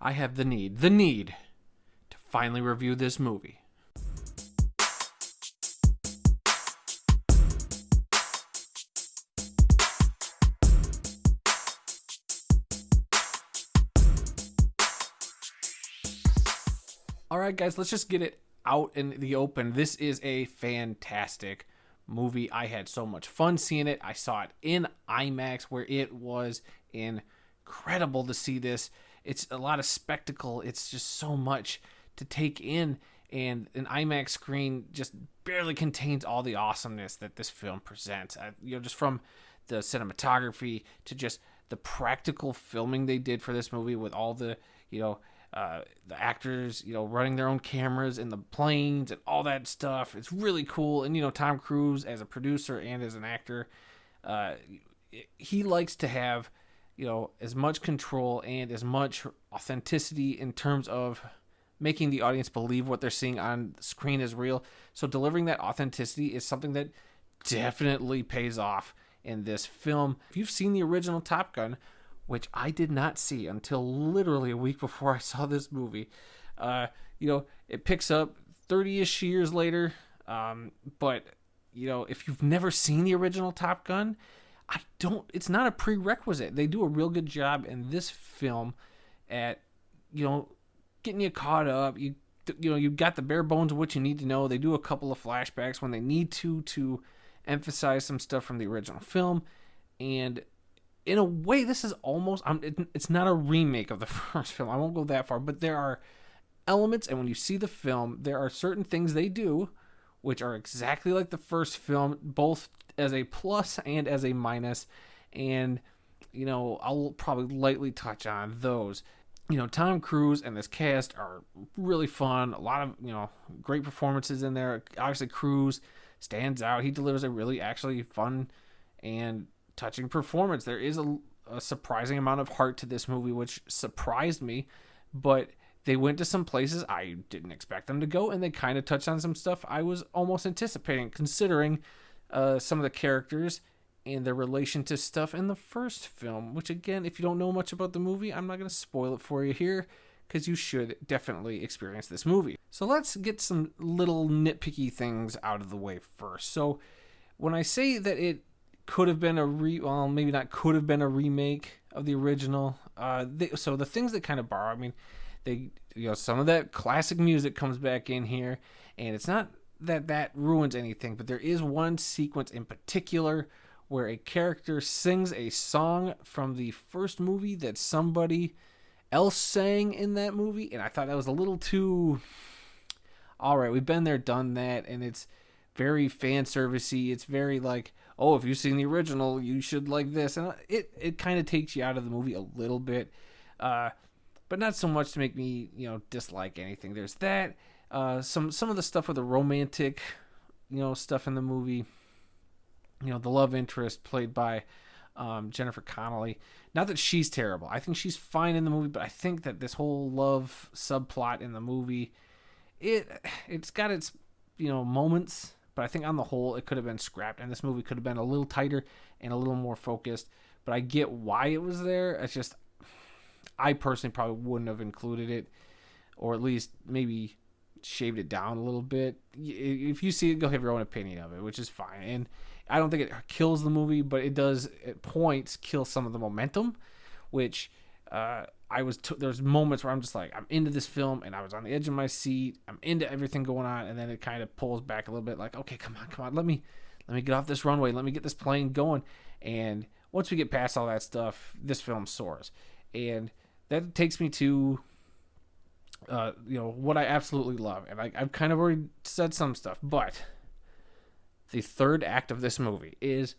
I have the need to finally review this movie. All right, guys, let's just get it out in the open. This is a fantastic movie. I had so much fun seeing it. I saw it in IMAX, where it was incredible to see this. It's a lot of spectacle. It's just so much to take in, and an IMAX screen just barely contains all the awesomeness that this film presents. Just from the cinematography to just the practical filming they did for this movie, with all the the actors, running their own cameras in the planes and all that stuff. It's really cool. And, Tom Cruise as a producer and as an actor, he likes to have, as much control and as much authenticity in terms of making the audience believe what they're seeing on screen is real. So delivering that authenticity is something that definitely pays off in this film. If you've seen the original Top Gun, which I did not see until literally a week before I saw this movie. It picks up 30-ish years later. But if you've never seen the original Top Gun, it's not a prerequisite. They do a real good job in this film at, getting you caught up. You've got the bare bones of what you need to know. They do a couple of flashbacks when they need to emphasize some stuff from the original film. And in a way, this is almost, it's not a remake of the first film. I won't go that far, but there are elements, and when you see the film, there are certain things they do which are exactly like the first film, both as a plus and as a minus. And, I'll probably lightly touch on those. Tom Cruise and this cast are really fun. A lot of, great performances in there. Obviously, Cruise stands out. He delivers a really actually fun and touching performance. There is a surprising amount of heart to this movie, which surprised me, but they went to some places I didn't expect them to go, and they kind of touched on some stuff I was almost anticipating, considering some of the characters and their relation to stuff in the first film, which, again, if you don't know much about the movie, I'm not going to spoil it for you here, because you should definitely experience this movie. So let's get some little nitpicky things out of the way first. So when I say that it could have been maybe not could have been a remake of the original. So the things that kind of borrow, some of that classic music comes back in here, and it's not that ruins anything, but there is one sequence in particular where a character sings a song from the first movie that somebody else sang in that movie, and I thought that was a little too, all right, we've been there, done that, and it's very fan servicey. It's very like, oh, if you've seen the original, you should like this. And it kind of takes you out of the movie a little bit, but not so much to make me, dislike anything. There's that. Some of the stuff with the romantic, stuff in the movie. The love interest played by Jennifer Connelly. Not that she's terrible. I think she's fine in the movie, but I think that this whole love subplot in the movie, it's got its, moments. But I think on the whole, it could have been scrapped, and this movie could have been a little tighter and a little more focused. But I get why it was there. It's just, I personally probably wouldn't have included it, or at least maybe shaved it down a little bit. If you see it, go have your own opinion of it, which is fine. And I don't think it kills the movie, but it does at points kill some of the momentum, which there's moments where I'm just like, I'm into this film and I was on the edge of my seat. I'm into everything going on, and then it kind of pulls back a little bit, like, okay, come on, let me get off this runway, let me get this plane going. And once we get past all that stuff, this film soars, and that takes me to what I absolutely love. And I've kind of already said some stuff, but the third act of this movie is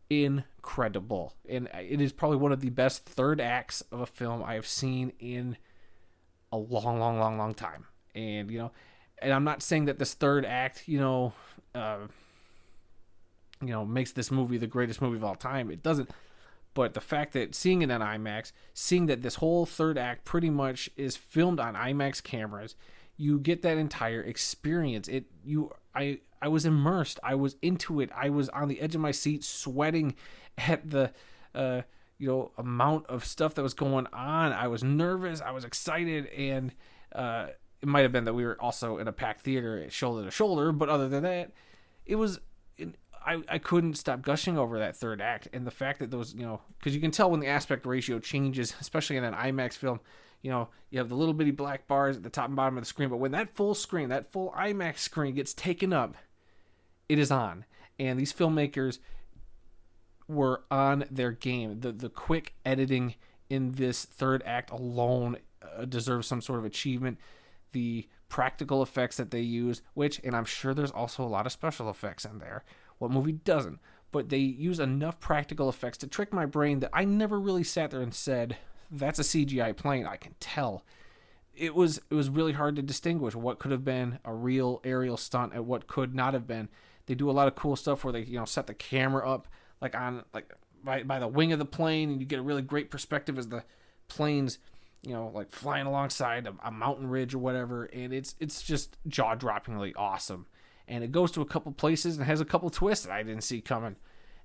incredible, and it is probably one of the best third acts of a film I have seen in a long time. And and I'm not saying that this third act makes this movie the greatest movie of all time. It doesn't. But the fact that seeing it on IMAX, seeing that this whole third act pretty much is filmed on IMAX cameras, you get that entire experience. I was immersed. I was into it. I was on the edge of my seat, sweating at the amount of stuff that was going on. I was nervous, I was excited, and it might have been that we were also in a packed theater shoulder to shoulder, but other than that, it was I couldn't stop gushing over that third act. And the fact that those, because you can tell when the aspect ratio changes, especially in an IMAX film, you have the little bitty black bars at the top and bottom of the screen, but when that full screen, that full IMAX screen gets taken up, it is on. And these filmmakers were on their game. The quick editing in this third act alone deserves some sort of achievement. The practical effects that they use, and I'm sure there's also a lot of special effects in there. What movie doesn't? But they use enough practical effects to trick my brain that I never really sat there and said, that's a CGI plane. I can tell. It was really hard to distinguish what could have been a real aerial stunt and what could not have been. They do a lot of cool stuff where they set the camera up by the wing of the plane, and you get a really great perspective as the plane's flying alongside a mountain ridge or whatever, and it's just jaw-droppingly awesome. And it goes to a couple places and has a couple twists that I didn't see coming.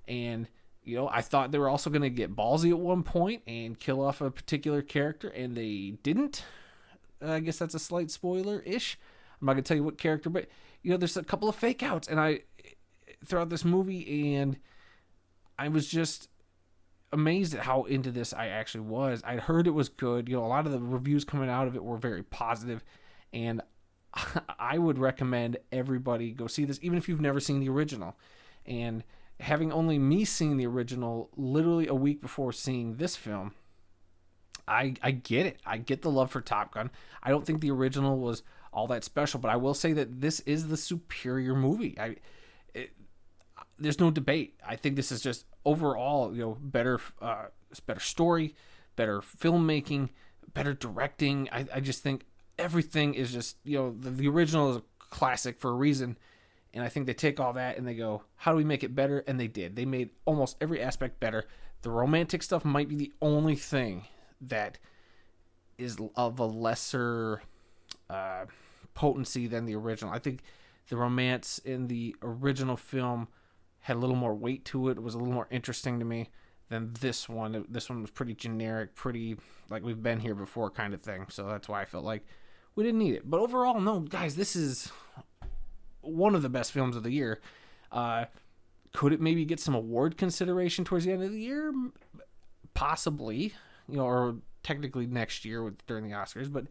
And, I thought they were also going to get ballsy at one point and kill off a particular character, and they didn't. I guess that's a slight spoiler-ish. I'm not going to tell you what character, but, there's a couple of fake outs throughout this movie, and I was just amazed at how into this I actually was. I'd heard it was good. A lot of the reviews coming out of it were very positive, and I would recommend everybody go see this, even if you've never seen the original. And having only me seen the original literally a week before seeing this film, I get it. I get the love for Top Gun. I don't think the original was all that special, but I will say that this is the superior movie. There's no debate. I think this is just overall, better story, better filmmaking, better directing. I just think everything is just, the original is a classic for a reason. And I think they take all that and they go, how do we make it better? And they did. They made almost every aspect better. The romantic stuff might be the only thing that is of a lesser potency than the original. I think the romance in the original film had a little more weight to it. It was a little more interesting to me than this one. This one was pretty generic, pretty like we've been here before kind of thing. So that's why I felt like we didn't need it. But overall, no, guys, this is one of the best films of the year. Could it maybe get some award consideration towards the end of the year? Possibly, or technically next year during the Oscars. But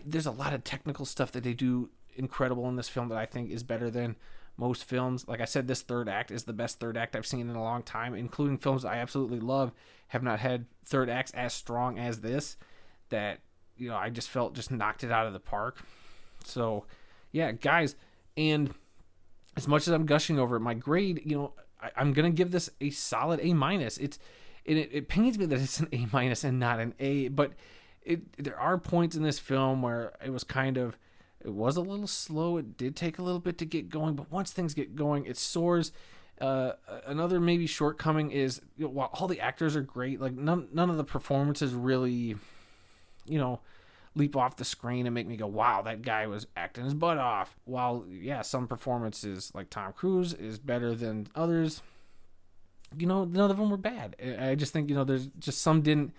there's a lot of technical stuff that they do incredible in this film that I think is better than most films. Like I said, this third act is the best third act I've seen in a long time, including films I absolutely love have not had third acts as strong as this, that, I just felt just knocked it out of the park. So, yeah, guys, and as much as I'm gushing over it, my grade, I'm going to give this a solid A-. It pains me that it's an A- and not an A, but there are points in this film where it was a little slow. It did take a little bit to get going, but once things get going, it soars. Another maybe shortcoming is, while all the actors are great, like none of the performances really, leap off the screen and make me go, wow, that guy was acting his butt off. While, yeah, some performances like Tom Cruise is better than others, none of them were bad. I just think, there's just some didn't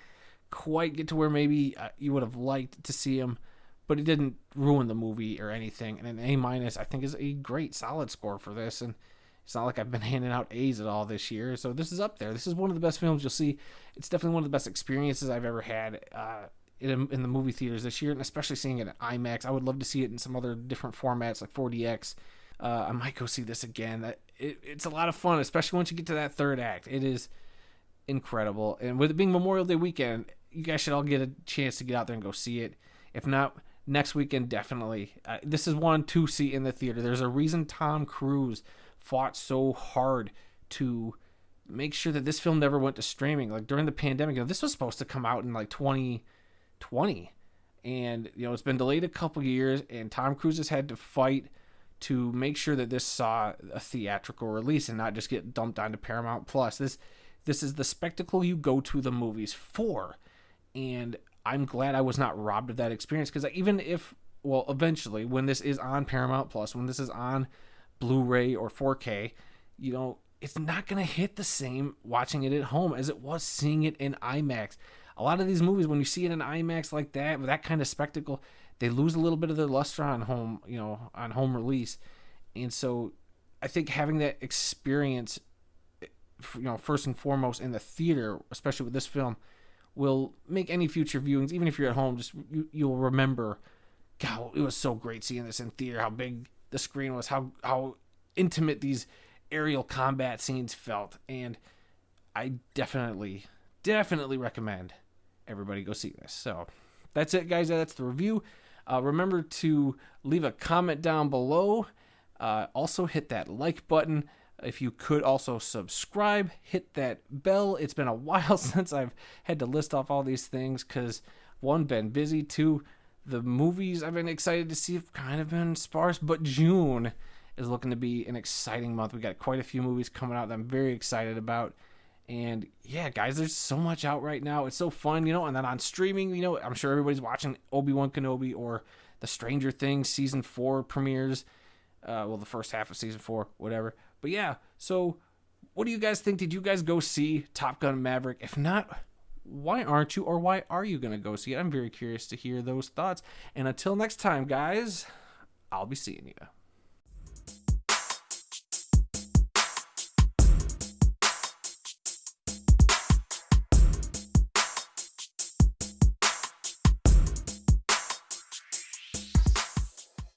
quite get to where maybe you would have liked to see him, but it didn't ruin the movie or anything. And an A- I think is a great solid score for this. And it's not like I've been handing out A's at all this year. So this is up there. This is one of the best films you'll see. It's definitely one of the best experiences I've ever had in the movie theaters this year, and especially seeing it at IMAX. I would love to see it in some other different formats like 4DX. I might go see this again. It's a lot of fun, especially once you get to that third act. It is incredible. And with it being Memorial Day weekend, you guys should all get a chance to get out there and go see it. If not, next weekend, definitely. This is one to see in the theater. There's a reason Tom Cruise fought so hard to make sure that this film never went to streaming. Like during the pandemic, this was supposed to come out in like 2020, and it's been delayed a couple years, and Tom Cruise has had to fight to make sure that this saw a theatrical release and not just get dumped onto Paramount Plus. This is the spectacle you go to the movies for, and I'm glad I was not robbed of that experience, because even if, eventually, when this is on Paramount Plus, when this is on Blu-ray or 4K, it's not going to hit the same watching it at home as it was seeing it in IMAX. A lot of these movies, when you see it in IMAX like that, with that kind of spectacle, they lose a little bit of their luster on home, on home release. And so I think having that experience, first and foremost in the theater, especially with this film, will make any future viewings, even if you're at home, just you'll remember, God, it was so great seeing this in theater, how big the screen was, how intimate these aerial combat scenes felt. And I definitely recommend everybody go see this. So that's it, guys. That's the review. Remember to leave a comment down below. Also hit that like button. If you could also subscribe, hit that bell. It's been a while since I've had to list off all these things because, one, been busy. Two, the movies I've been excited to see have kind of been sparse. But June is looking to be an exciting month. We got quite a few movies coming out that I'm very excited about. And yeah, guys, there's so much out right now. It's so fun, and then on streaming, I'm sure everybody's watching Obi-Wan Kenobi or the Stranger Things season 4 premieres. The first half of season 4, whatever. But yeah, so what do you guys think? Did you guys go see Top Gun Maverick? If not, why aren't you, or why are you going to go see it? I'm very curious to hear those thoughts. And until next time, guys, I'll be seeing you.